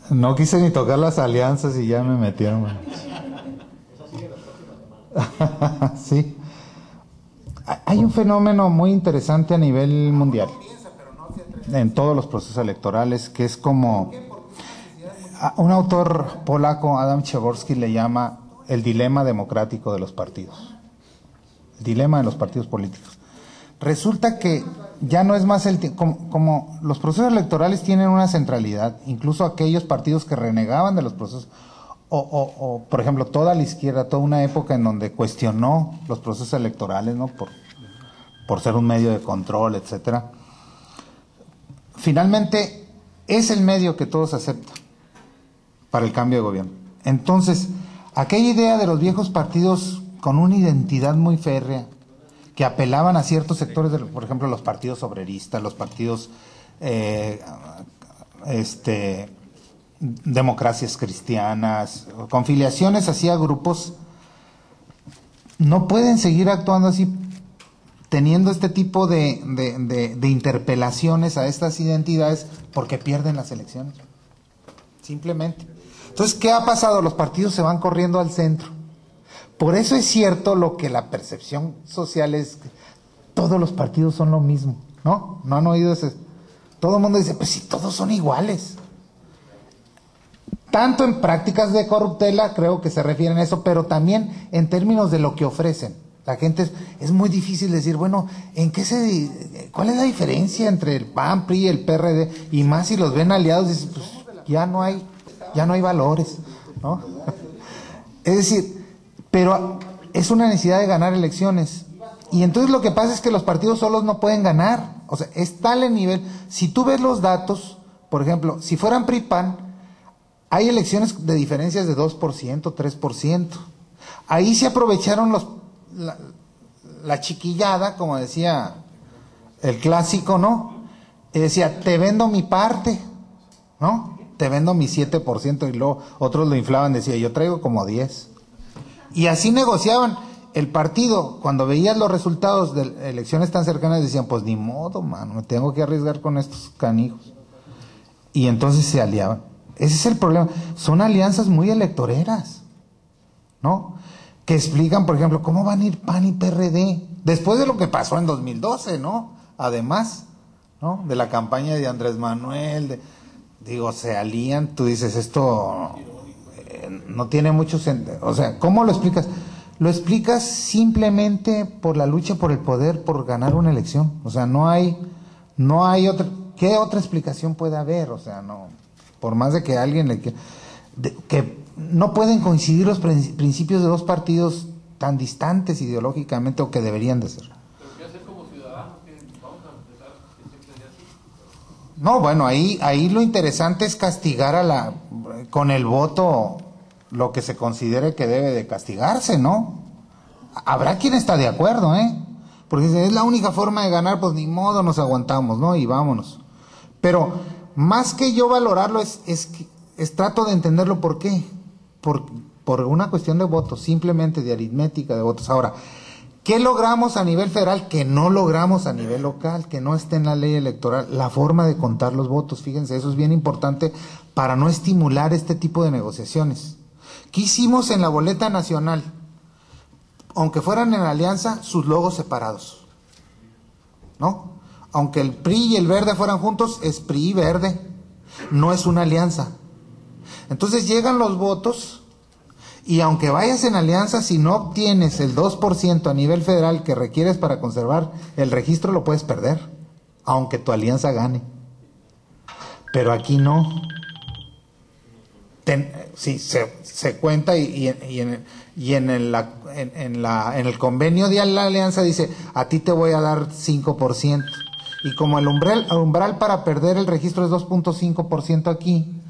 No quise ni tocar las alianzas y ya me metieron. Sí. Hay un fenómeno muy interesante a nivel mundial en todos los procesos electorales, que es como un autor polaco, Adam Przeworski, le llama el dilema democrático de los partidos. El dilema de los partidos políticos. Resulta que ya no es más como los procesos electorales tienen una centralidad, incluso aquellos partidos que renegaban de los procesos, o por ejemplo, toda la izquierda, toda una época en donde cuestionó los procesos electorales, ¿no? Por ser un medio de control, etcétera. Finalmente, es el medio que todos aceptan para el cambio de gobierno. Entonces, aquella idea de los viejos partidos con una identidad muy férrea, que apelaban a ciertos sectores, por ejemplo, los partidos obreristas, los partidos democracias cristianas, con filiaciones hacia grupos, no pueden seguir actuando así, teniendo este tipo de interpelaciones a estas identidades, porque pierden las elecciones. Simplemente. Entonces, ¿qué ha pasado? Los partidos se van corriendo al centro. Por eso es cierto lo que la percepción social es, que todos los partidos son lo mismo, ¿no? ¿No han oído ese? Todo el mundo dice, pues si todos son iguales. Tanto en prácticas de corruptela, creo que se refieren a eso, pero también en términos de lo que ofrecen. La gente es muy difícil decir, bueno, ¿cuál es la diferencia entre el PAN, PRI y el PRD? Y más si los ven aliados, dicen, pues ya no hay valores, ¿no? Es decir, pero es una necesidad de ganar elecciones. Y entonces lo que pasa es que los partidos solos no pueden ganar. O sea, es tal el nivel. Si tú ves los datos, por ejemplo, si fueran PRI-PAN, hay elecciones de diferencias de 2%, 3%. Ahí se aprovecharon la chiquillada, como decía el clásico, ¿no? Decía, te vendo mi parte, ¿no? Te vendo mi 7%, y luego otros lo inflaban, decía, yo traigo como 10%. Y así negociaban. El partido, cuando veías los resultados de elecciones tan cercanas, decían, pues ni modo, mano, me tengo que arriesgar con estos canijos. Y entonces se aliaban. Ese es el problema. Son alianzas muy electoreras, ¿no? Que explican, por ejemplo, cómo van a ir PAN y PRD, después de lo que pasó en 2012, ¿no? Además, ¿no? De la campaña de Andrés Manuel, se alían, tú dices, esto no tiene mucho sentido. O sea, ¿cómo lo explicas? Lo explicas simplemente por la lucha por el poder, por ganar una elección. O sea, no hay otra. ¿Qué otra explicación puede haber? O sea, no. Por más de que alguien que no pueden coincidir los principios de dos partidos tan distantes ideológicamente, o que deberían de ser. ¿Pero qué hacer como ciudadanos? Vamos a empezar que siempre sea así. No, bueno, ahí lo interesante es castigar con el voto lo que se considere que debe de castigarse, ¿no? Habrá quien está de acuerdo, porque si es la única forma de ganar, pues ni modo, nos aguantamos, ¿no? Y vámonos. Pero más que yo valorarlo, es trato de entenderlo. ¿Por qué? Por una cuestión de votos, simplemente de aritmética de votos. Ahora, ¿qué logramos a nivel federal que no logramos a nivel local, que no esté en la ley electoral? La forma de contar los votos, fíjense, eso es bien importante para no estimular este tipo de negociaciones. ¿Qué hicimos en la boleta nacional? Aunque fueran en alianza, sus logos separados, ¿no? Aunque el PRI y el Verde fueran juntos, es PRI y Verde, no es una alianza. Entonces llegan los votos, y aunque vayas en alianza, si no obtienes el 2% a nivel federal que requieres para conservar el registro, lo puedes perder, aunque tu alianza gane. Pero aquí no. Sí, se cuenta, y en el convenio de la alianza dice, a ti te voy a dar 5%. Y como el umbral para perder el registro es 2.5% aquí,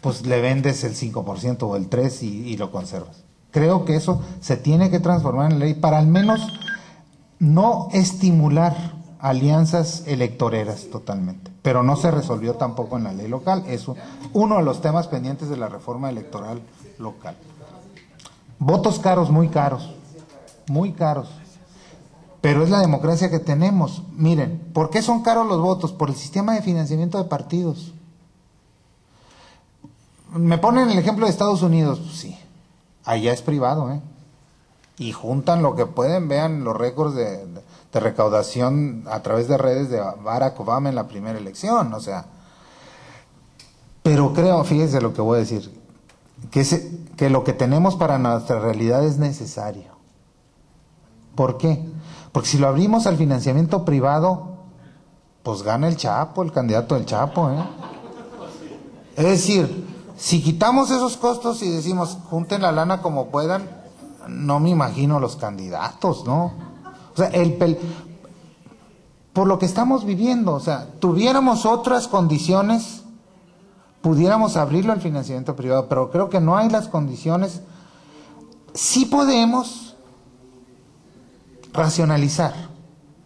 pues le vendes el 5% o el 3% y lo conservas. Creo que eso se tiene que transformar en ley para al menos no estimular alianzas electoreras totalmente. Pero no se resolvió tampoco en la ley local. Es uno de los temas pendientes de la reforma electoral local. Votos caros, muy caros. Muy caros. Pero es la democracia que tenemos. Miren, ¿por qué son caros los votos? Por el sistema de financiamiento de partidos. Me ponen el ejemplo de Estados Unidos, pues sí, allá es privado, ¿eh? Y juntan lo que pueden, vean los récords de recaudación a través de redes de Barack Obama en la primera elección, o sea. Pero creo, fíjese lo que voy a decir, que lo que tenemos para nuestra realidad es necesario. ¿Por qué? Porque si lo abrimos al financiamiento privado, pues gana el Chapo, el candidato del Chapo, ¿eh? Es decir, si quitamos esos costos y decimos, junten la lana como puedan, no me imagino los candidatos, ¿no? O sea, por lo que estamos viviendo, o sea, tuviéramos otras condiciones, pudiéramos abrirlo al financiamiento privado, pero creo que no hay las condiciones. Sí podemos racionalizar,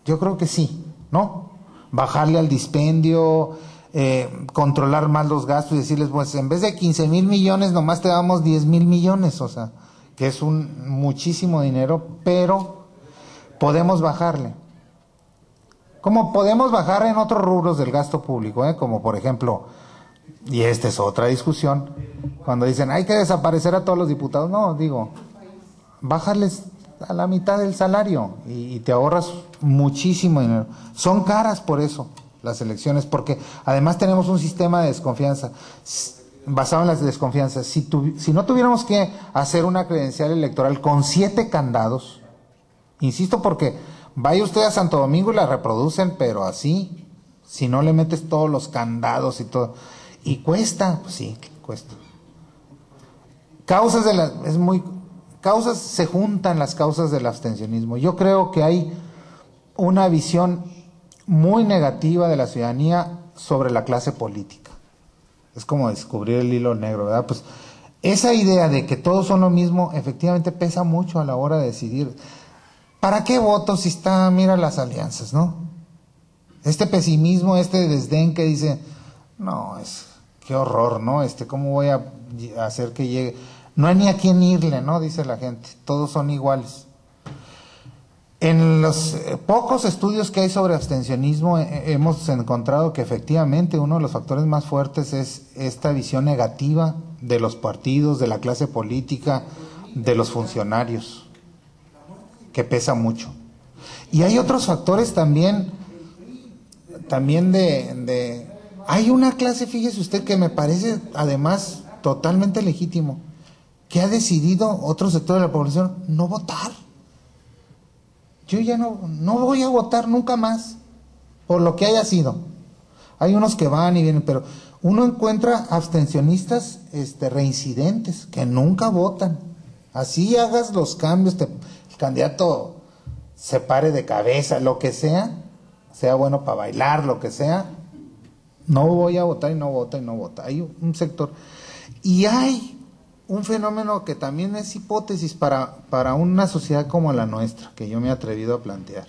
yo creo que sí, ¿no? Bajarle al dispendio, controlar más los gastos y decirles, pues en vez de 15,000 millones, nomás te damos 10,000 millones, o sea, que es muchísimo dinero, pero podemos bajarle. Como podemos bajar en otros rubros del gasto público, como por ejemplo, y esta es otra discusión, cuando dicen hay que desaparecer a todos los diputados, no, digo, bájales a la mitad del salario y te ahorras muchísimo dinero. Son caras por eso las elecciones, porque además tenemos un sistema de desconfianza basado en las desconfianzas. Si no tuviéramos que hacer una credencial electoral con 7 candados, insisto, porque vaya usted a Santo Domingo y la reproducen, pero así, si no le metes todos los candados y todo, y cuesta, pues sí, cuesta. Causas, se juntan las causas del abstencionismo. Yo creo que hay una visión muy negativa de la ciudadanía sobre la clase política. Es como descubrir el hilo negro, ¿verdad? Pues esa idea de que todos son lo mismo, efectivamente pesa mucho a la hora de decidir. ¿Para qué voto si mira las alianzas, ¿no? Este pesimismo, este desdén que dice, no, qué horror, ¿no? ¿Cómo voy a hacer que llegue? No hay ni a quién irle, ¿no? Dice la gente, todos son iguales. En los pocos estudios que hay sobre abstencionismo hemos encontrado que efectivamente uno de los factores más fuertes es esta visión negativa de los partidos, de la clase política, de los funcionarios, que pesa mucho. Y hay otros factores también hay una clase, fíjese usted, que me parece además totalmente legítimo, que ha decidido otro sector de la población no votar. Yo ya no voy a votar nunca más, por lo que haya sido. Hay unos que van y vienen, pero uno encuentra abstencionistas reincidentes, que nunca votan. Así hagas los cambios, el candidato se pare de cabeza, lo que sea bueno para bailar, lo que sea, no voy a votar y no vota y no vota. Hay un sector. Y hay un fenómeno que también es hipótesis para una sociedad como la nuestra, que yo me he atrevido a plantear.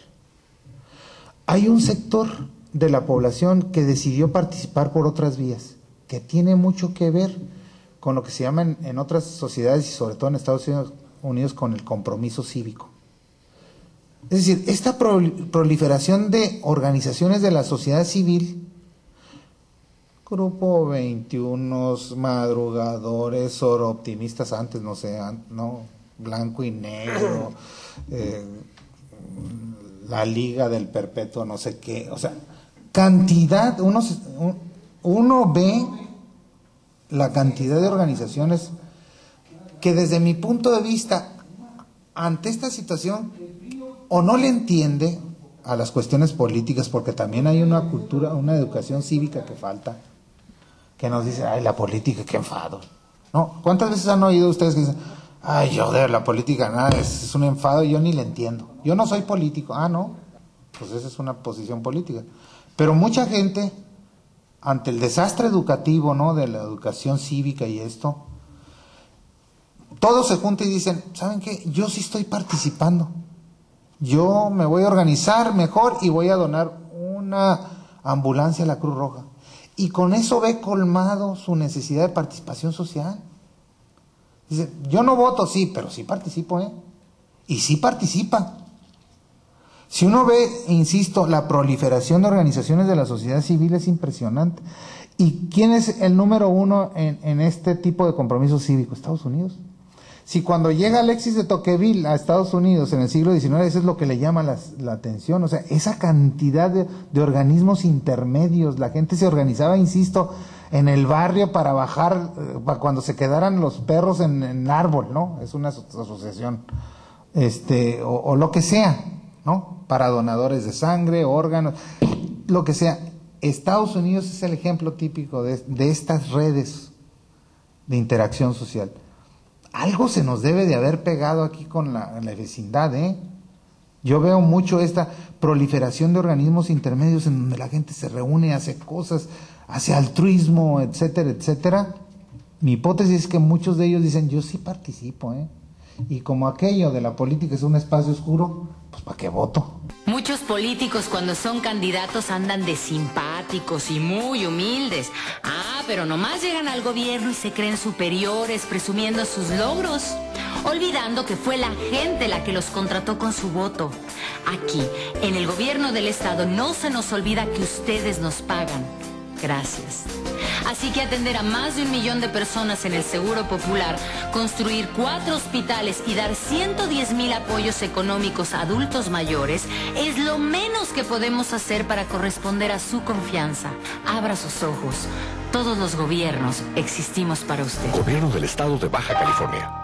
Hay un sector de la población que decidió participar por otras vías, que tiene mucho que ver con lo que se llama en otras sociedades y sobre todo en Estados Unidos con el compromiso cívico. Es decir, esta proliferación de organizaciones de la sociedad civil, Grupo 21, madrugadores, optimistas antes, no sé, no, blanco y negro, la Liga del Perpetuo, no sé qué, o sea, cantidad, uno ve la cantidad de organizaciones que desde mi punto de vista, ante esta situación, o no le entiende a las cuestiones políticas, porque también hay una cultura, una educación cívica que falta, que nos dice, ay, la política, qué enfado, ¿no? ¿Cuántas veces han oído ustedes que dicen, ay, yo de la política, nada, es un enfado y yo ni le entiendo? Yo no soy político. Ah, no, pues esa es una posición política. Pero mucha gente, ante el desastre educativo, ¿no?, de la educación cívica y esto, todos se juntan y dicen, ¿saben qué? Yo sí estoy participando. Yo me voy a organizar mejor y voy a donar una ambulancia a la Cruz Roja. Y con eso ve colmado su necesidad de participación social. Dice, yo no voto, sí, pero sí participo, y sí participa. Si uno ve, insisto, la proliferación de organizaciones de la sociedad civil es impresionante. ¿Y quién es el número uno en este tipo de compromiso cívico? Estados Unidos. Si cuando llega Alexis de Tocqueville a Estados Unidos en el siglo XIX, eso es lo que le llama la atención, o sea, esa cantidad de organismos intermedios, la gente se organizaba, insisto, en el barrio para bajar, para cuando se quedaran los perros en árbol, ¿no? Es una asociación, o lo que sea, ¿no? Para donadores de sangre, órganos, lo que sea. Estados Unidos es el ejemplo típico de estas redes de interacción social. Algo se nos debe de haber pegado aquí con la vecindad, ¿eh? Yo veo mucho esta proliferación de organismos intermedios en donde la gente se reúne, hace cosas, hace altruismo, etcétera, etcétera. Mi hipótesis es que muchos de ellos dicen, yo sí participo, ¿eh? Y como aquello de la política es un espacio oscuro, pues ¿para qué voto? Muchos políticos cuando son candidatos andan de simpáticos y muy humildes. Pero nomás llegan al gobierno y se creen superiores, presumiendo sus logros, olvidando que fue la gente la que los contrató con su voto. Aquí, en el gobierno del estado, no se nos olvida que ustedes nos pagan. Gracias. Así que atender a más de 1 millón de personas en el Seguro Popular, construir 4 hospitales y dar 110,000 apoyos económicos a adultos mayores es lo menos que podemos hacer para corresponder a su confianza. Abra sus ojos. Todos los gobiernos existimos para usted. Gobierno del Estado de Baja California.